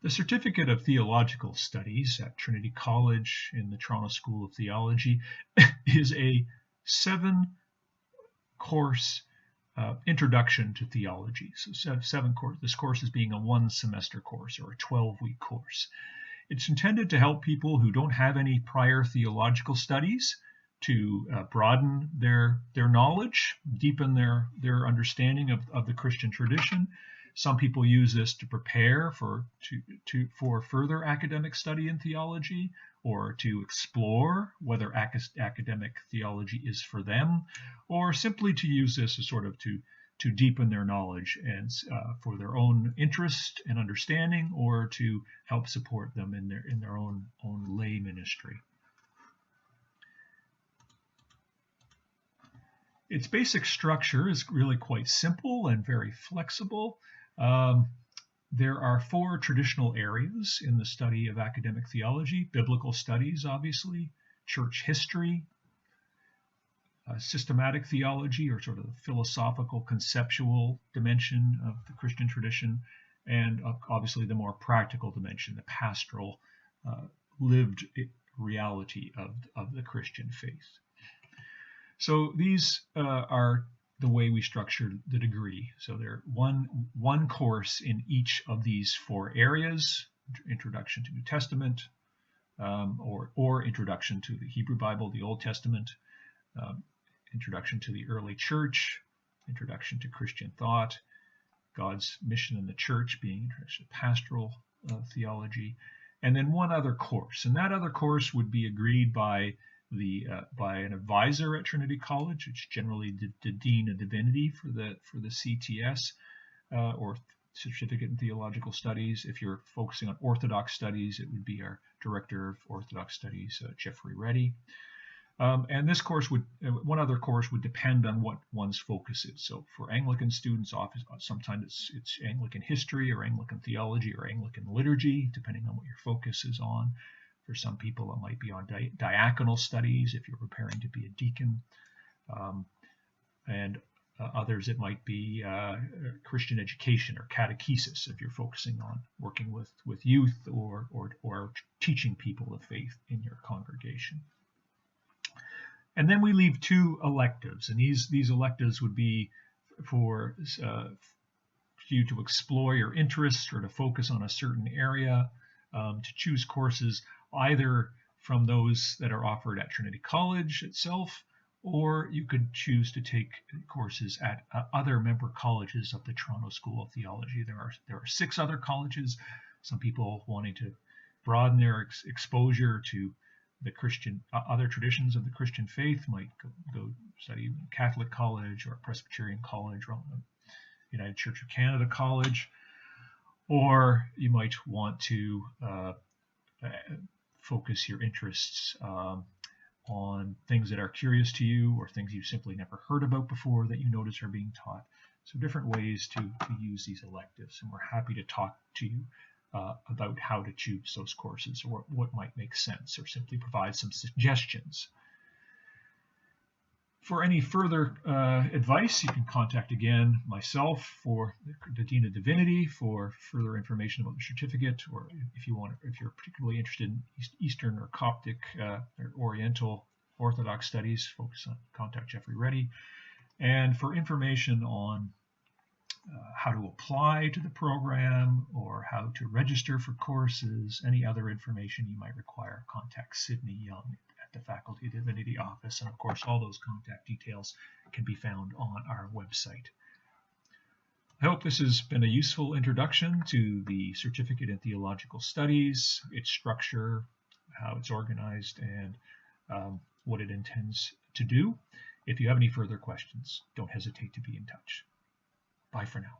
The Certificate of Theological Studies at Trinity College in the Toronto School of Theology is a 7-course introduction to theology. So 7 courses. This course is being a 1-semester course or a 12-week course. It's intended to help people who don't have any prior theological studies to broaden their knowledge, deepen their understanding of the Christian tradition. Some people use this to prepare for further academic study in theology, or to explore whether academic theology is for them, or simply to use this as sort of to deepen their knowledge and for their own interest and understanding, or to help support them in their own lay ministry. Its basic structure is really quite simple and very flexible. There are 4 traditional areas in the study of academic theology: biblical studies, obviously, church history, systematic theology, or sort of the philosophical, conceptual dimension of the Christian tradition, and obviously the more practical dimension, the pastoral, lived reality of the Christian faith. So these are the way we structured the degree. So there one course in each of these 4 areas: Introduction to New Testament, or Introduction to the Hebrew Bible, the Old Testament, Introduction to the Early Church, Introduction to Christian Thought, God's Mission in the Church, being Introduction to Pastoral Theology, and then one other course. And that other course would be agreed by an advisor at Trinity College, which is generally the Dean of Divinity for the CTS, or Certificate in Theological Studies. If you're focusing on Orthodox studies, it would be our Director of Orthodox Studies, Jeffrey Reddy. And this course one other course would depend on what one's focus is. So for Anglican students, sometimes it's Anglican history or Anglican theology or Anglican liturgy, depending on what your focus is on. For some people, it might be on diaconal studies if you're preparing to be a deacon, and others it might be Christian education or catechesis if you're focusing on working with youth or teaching people the faith in your congregation. And then we leave 2 electives, and these electives would be for you to explore your interests or to focus on a certain area, to choose courses either from those that are offered at Trinity College itself, or you could choose to take courses at other member colleges of the Toronto School of Theology. There are 6 other colleges. Some people wanting to broaden their exposure to the Christian other traditions of the Christian faith might go study Catholic College or Presbyterian College or United Church of Canada College, or you might want to focus your interests on things that are curious to you or things you've simply never heard about before that you notice are being taught. So different ways to use these electives, and we're happy to talk to you about how to choose those courses or what might make sense, or simply provide some suggestions. For any further advice, you can contact again myself, for the Dean of Divinity, for further information about the certificate, or if you're particularly interested in Eastern or Coptic or Oriental Orthodox studies, contact Jeffrey Reddy. And for information on how to apply to the program or how to register for courses, any other information you might require, contact Sydney Young at the Faculty of Divinity office. And of course, all those contact details can be found on our website. I hope this has been a useful introduction to the Certificate in Theological Studies, its structure, how it's organized, and what it intends to do. If you have any further questions, don't hesitate to be in touch. Bye for now.